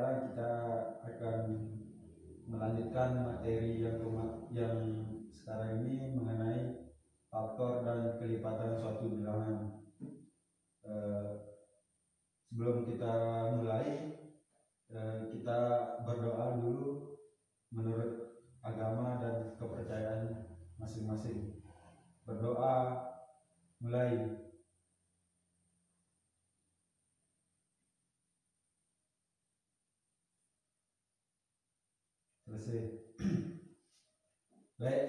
sekarang kita akan melanjutkan materi yang sekarang ini mengenai faktor dan kelipatan suatu bilangan. Sebelum kita mulai, kita berdoa dulu menurut agama dan kepercayaan masing-masing. Berdoa, mulai. Selesai. Baik,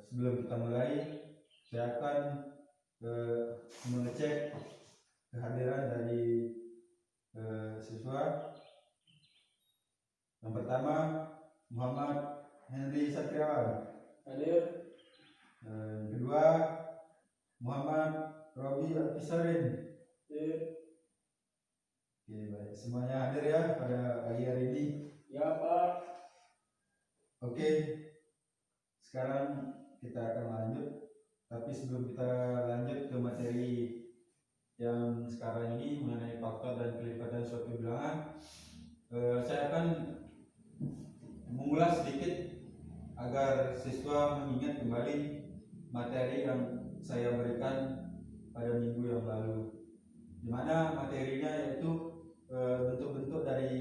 sebelum kita mulai, saya akan mengecek kehadiran dari siswa. Yang pertama, Muhammad Henry Satriawan. Hadir. Yang kedua, Muhammad Robi Apisarin. Hadir. Oke, baik. Semuanya hadir ya pada pagi hari ini. Ya, Pak. Oke, sekarang kita akan lanjut. Tapi sebelum kita lanjut ke materi yang sekarang ini mengenai faktor dan kelipatan suatu bilangan, saya akan mengulas sedikit agar siswa mengingat kembali materi yang saya berikan pada minggu yang lalu, di mana materinya yaitu bentuk-bentuk dari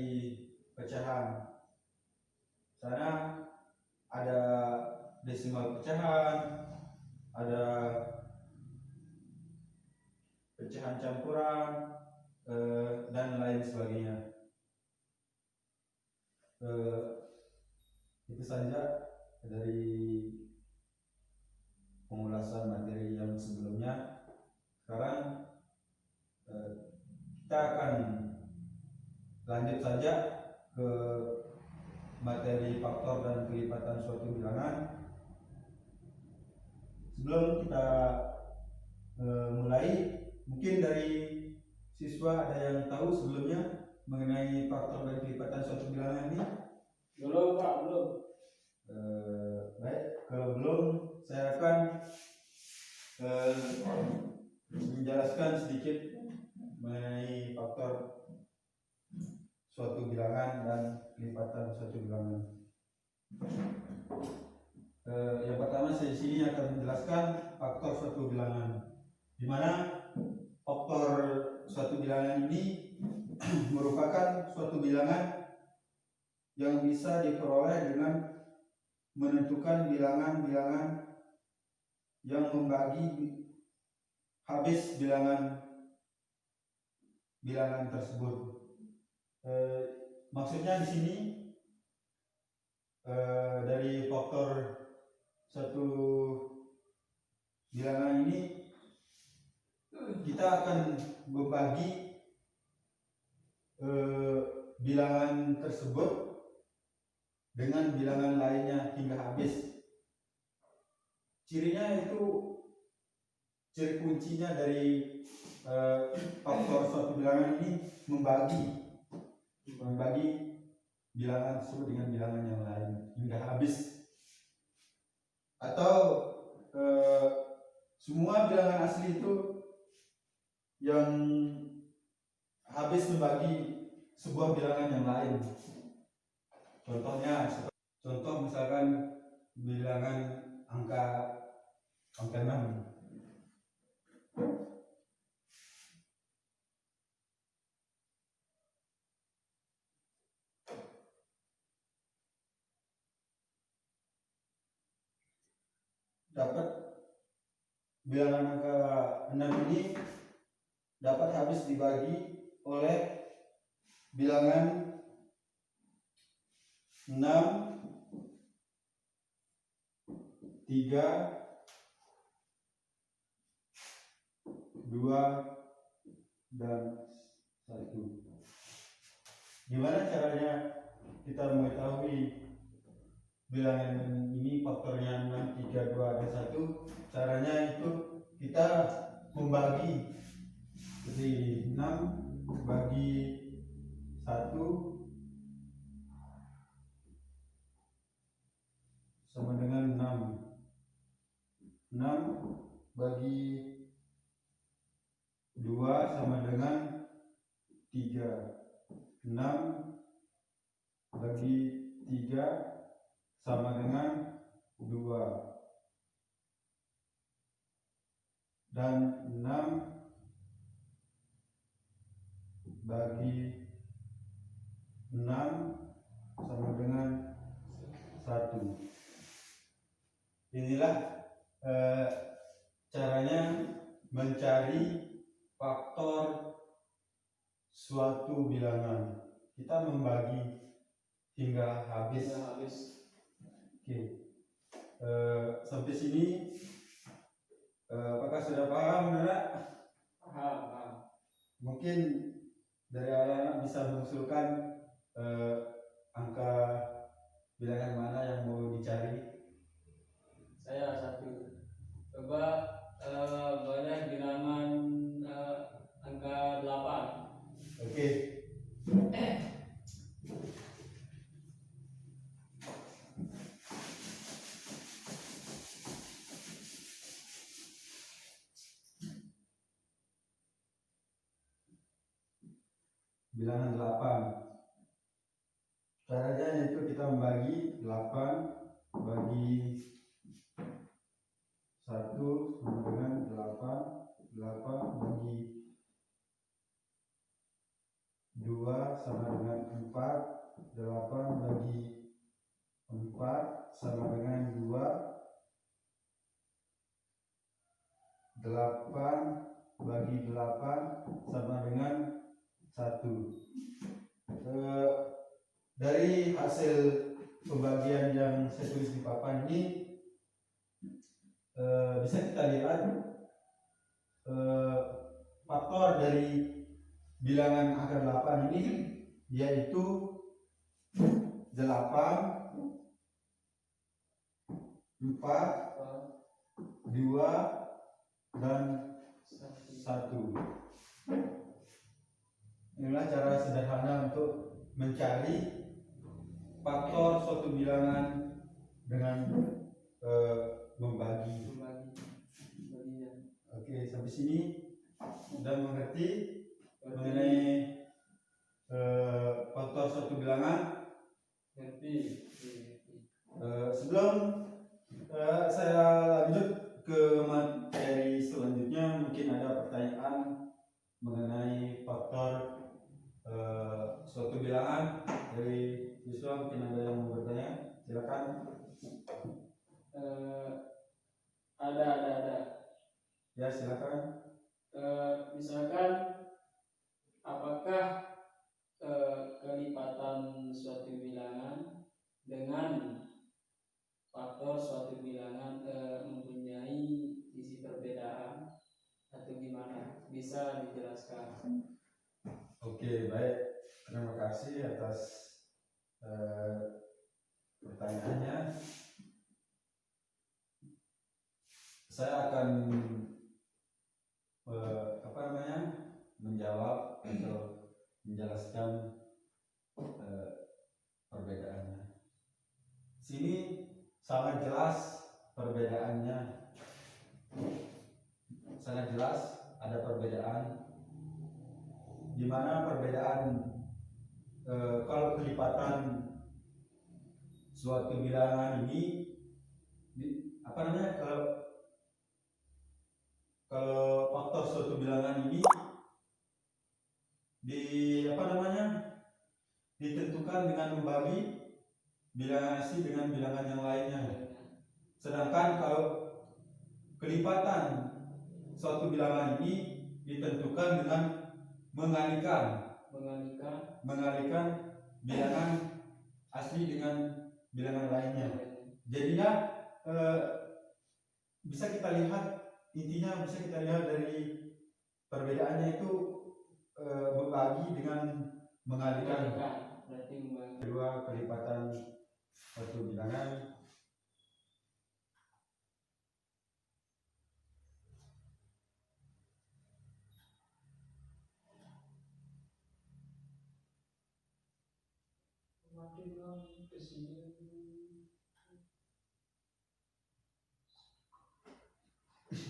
pecahan. Sana ada desimal pecahan, ada pecahan campuran, dan lain sebagainya. Itu saja dari pengulasan materi yang sebelumnya. Sekarang kita akan lanjut saja ke materi faktor dan kelipatan suatu bilangan. Sebelum kita mulai, mungkin dari siswa ada yang tahu sebelumnya mengenai faktor dan kelipatan suatu bilangan ini? Belum, Pak, belum. Baik, kalau belum, saya akan menjelaskan sedikit mengenai faktor suatu bilangan dan kelipatan suatu bilangan. Yang pertama, saya di sini akan menjelaskan faktor suatu bilangan, di mana faktor suatu bilangan ini merupakan suatu bilangan yang bisa diperoleh dengan menentukan bilangan-bilangan yang membagi habis bilangan tersebut. Maksudnya di sini dari faktor satu bilangan ini kita akan membagi bilangan tersebut dengan bilangan lainnya hingga habis. Cirinya itu, ciri kuncinya dari faktor suatu bilangan ini membagi bilangan tersebut dengan bilangan yang lain hingga habis, atau semua bilangan asli itu yang habis membagi sebuah bilangan yang lain. Contoh misalkan bilangan angka 6. Dapat bilangan angka 6 ini dapat habis dibagi oleh bilangan 6, 3, 2, dan 1. Gimana caranya kita mengetahui bilangan ini faktornya 6, 3, 2, dan 1? Caranya itu kita membagi. Jadi 6 bagi 1 sama dengan 6. 6 bagi 2 sama dengan 3. 6 bagi 3 sama dengan 2. Dan 6 bagi 6 sama dengan 1. Inilah caranya mencari faktor suatu bilangan. Kita membagi hingga habis. Oke. Sampai sini apakah sudah paham, Nara? Paham. Mungkin dari anak-anak bisa mengusulkan angka bilangan mana yang mau dicari. Saya 1. Coba boleh bilangan angka 8. Oke. Bilangan 8. Caranya yaitu kita membagi 8 bagi 1 sama dengan 8. 8 bagi 2 sama dengan 4. 8 bagi 4 sama dengan 2. 8 bagi 8 sama dengan 1. Dari hasil pembagian yang saya tulis di papan ini bisa kita lihat faktor dari bilangan angka 8 ini yaitu 8, 4, 2, dan 1. Inilah cara sederhana untuk mencari faktor suatu bilangan dengan membagi. Oke, sampai sini sudah mengerti mengenai faktor suatu bilangan. Sebelum saya lanjut ke materi selanjutnya, mungkin ada pertanyaan mengenai faktor suatu bilangan dari siswa. Mungkin ada yang mau bertanya, silakan. Ada. Ya, silakan. Misalkan apakah kelipatan suatu bilangan dengan faktor suatu bilangan mempunyai sisi perbedaan atau gimana? Bisa dijelaskan? Oke, baik. Terima kasih atas pertanyaannya. Saya akan menjawab atau menjelaskan perbedaannya. Sini sangat jelas perbedaannya. Sangat jelas ada perbedaan. Di mana perbedaan kalau kelipatan suatu bilangan ini kalau faktor suatu bilangan ini ditentukan dengan membagi bilangan asli dengan bilangan yang lainnya. Sedangkan kalau kelipatan suatu bilangan ini ditentukan dengan mengalihkan bilangan asli dengan bilangan lainnya. Jadinya bisa kita lihat dari perbedaannya itu membagi dengan mengalihkan. Kedua kelipatan suatu bilangan.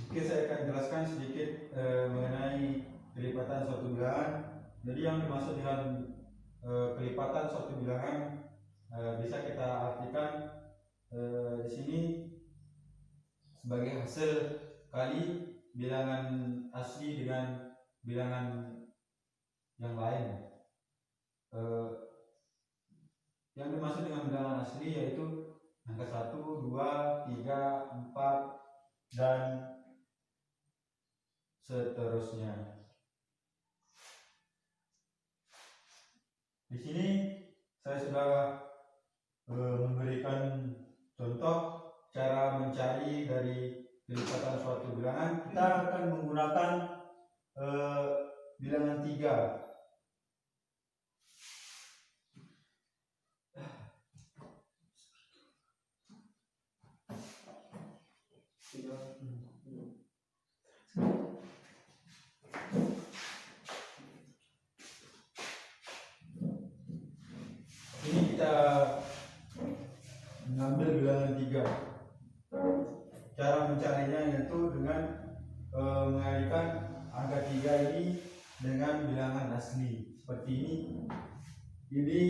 Oke, saya akan jelaskan sedikit mengenai kelipatan suatu bilangan. Jadi yang dimaksud dengan kelipatan suatu bilangan bisa kita artikan di sini sebagai hasil kali bilangan asli dengan bilangan yang lain. Yang dimaksud dengan bilangan asli yaitu angka 1, 2, 3, 4 dan seterusnya. Di sini saya sudah memberikan contoh cara mencari dari kelipatan suatu bilangan. Kita akan menggunakan bilangan 3. Ini kita mengambil bilangan 3. Cara mencarinya yaitu dengan mengalihkan angka 3 ini dengan bilangan asli seperti ini. Ini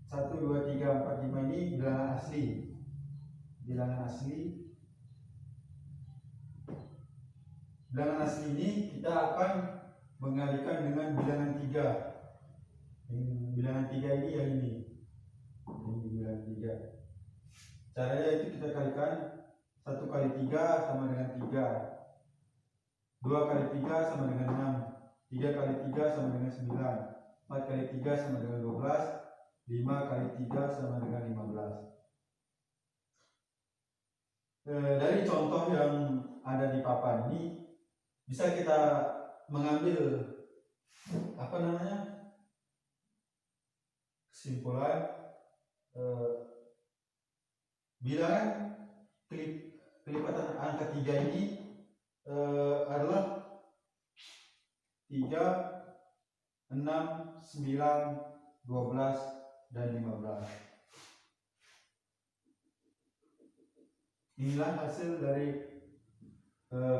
1, 2, 3, 4, 5 ini bilangan asli. Bilangan asli. Bilangan asli ini kita akan mengalihkan dengan bilangan 3. Bilangan 3 ini yang ini. Ini bilangan 3. Caranya itu kita kalikan 1 kali 3 sama dengan 3, 2 kali 3 sama dengan 6, 3 kali 3 sama dengan 9, 4 kali 3 sama dengan 12, 5 kali 3 sama dengan 15. Dari contoh yang ada di papan ini bisa kita mengambil kesimpulan bilangan kelipatan angka 3 ini adalah 3, 6, 9, 12, dan 15. Inilah hasil dari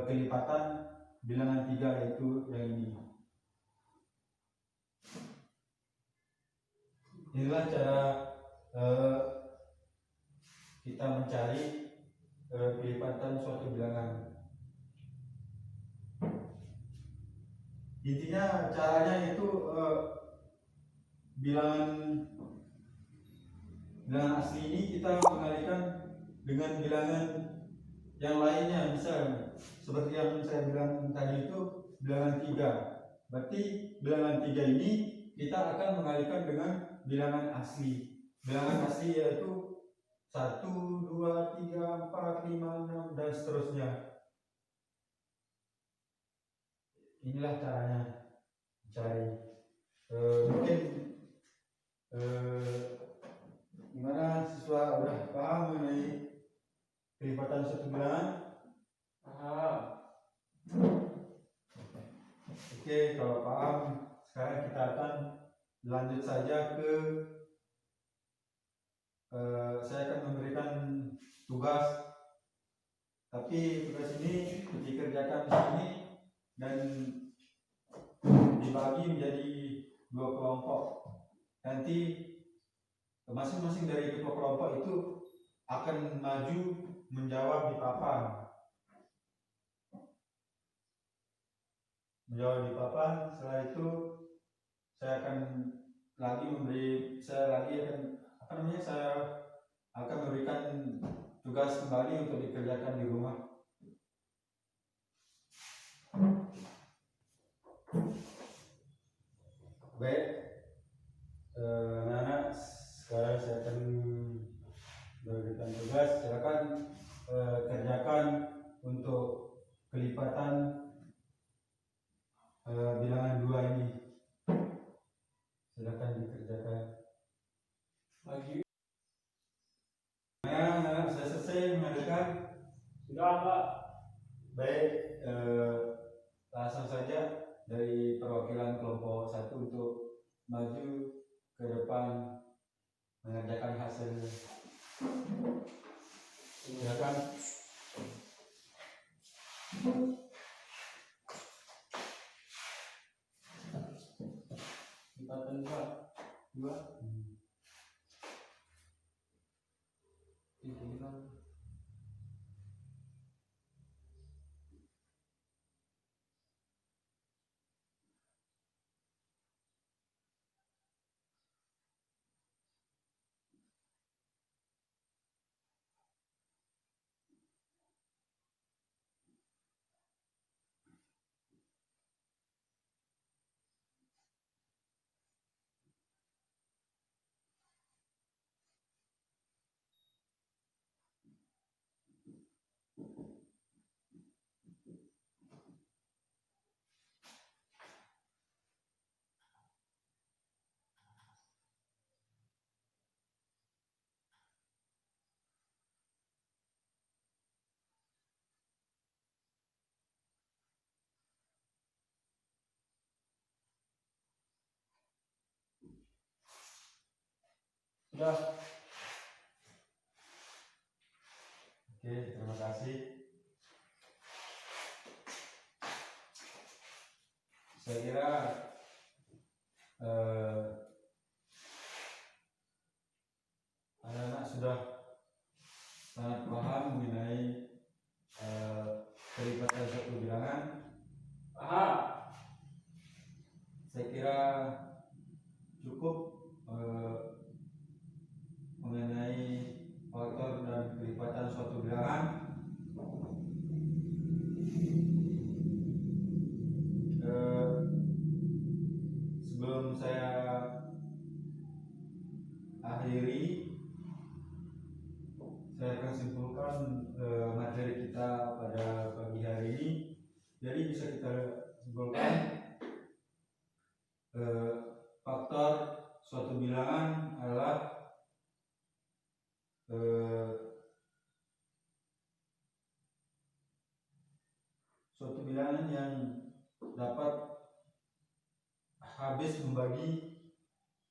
kelipatan bilangan 3 yaitu yang ini. Inilah cara kita mencari kelipatan suatu bilangan. Intinya caranya itu bilangan asli ini kita mengalihkan dengan bilangan yang lainnya. Misal seperti yang saya bilang tadi itu bilangan 3. Berarti bilangan 3 ini kita akan mengalihkan dengan bilangan asli. Bilangan asli yaitu 1, 2, 3, 4, 5, 6 dan seterusnya. Inilah caranya mencari. Mungkin gimana, siswa udah paham mengenai kelipatan suatu bilangan? Paham. Oke, kalau paham, sekarang kita akan lanjut saja ke saya akan memberikan tugas, tapi tugas ini dikerjakan di sini dan dibagi menjadi 2 kelompok. Nanti masing-masing dari kedua kelompok itu akan maju menjawab di papan. Setelah itu saya akan memberikan tugas kembali untuk dikerjakan di rumah. Baik, anak-anak, sekarang saya akan memberikan tugas. Silakan kerjakan untuk kelipatan bilangan 2 ini. Silakan dikerjakan. Lagi. Anak-anak sudah selesai mengerjakan? Sudah, Pak. Baik, langsung saja dari perwakilan kelompok 1 untuk maju ke depan mengerjakan hasilnya. Silakan. Kelipatan 2. 2. Sudah. Oke, terima kasih. Saya kira anak-anak sudah sangat paham mengenai kelipatan satu bilangan. Paham. Saya kira cukup mengenai faktor dan kelipatan suatu bilangan. Sebelum saya akhiri, saya akan simpulkan materi kita pada pagi hari ini. Jadi bisa kita simpulkan faktor suatu bilangan adalah suatu bilangan yang dapat habis membagi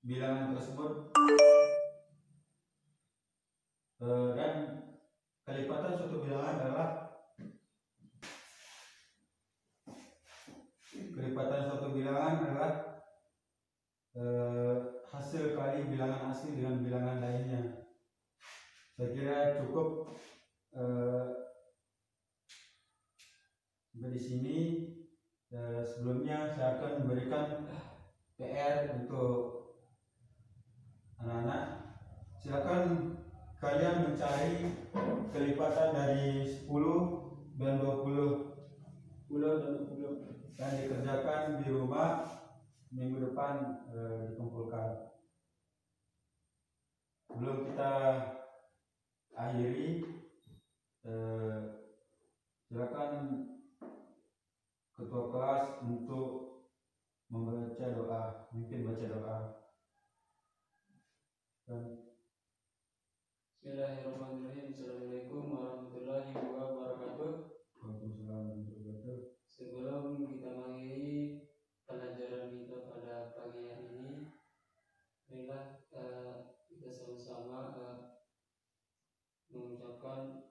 bilangan tersebut, dan kelipatan suatu bilangan adalah hasil kali bilangan asli dengan bilangan lainnya. Saya kira cukup sampai di sini. Sebelumnya saya akan memberikan PR untuk anak-anak. Silakan kalian mencari kelipatan dari 10 dan 20 dan dikerjakan di rumah. Minggu depan dikumpulkan. Sebelum kita akhiri, silakan ketua kelas untuk membaca doa, mungkin baca doa. Bismillahirrahmanirrahim. Assalamualaikum warahmatullahi wabarakatuh. Waalaikumsalam warahmatullahi wabarakatuh. Sebelum kita mengakhiri pelajaran kita pada pagi hari ini, marilah kita sama-sama mengucapkan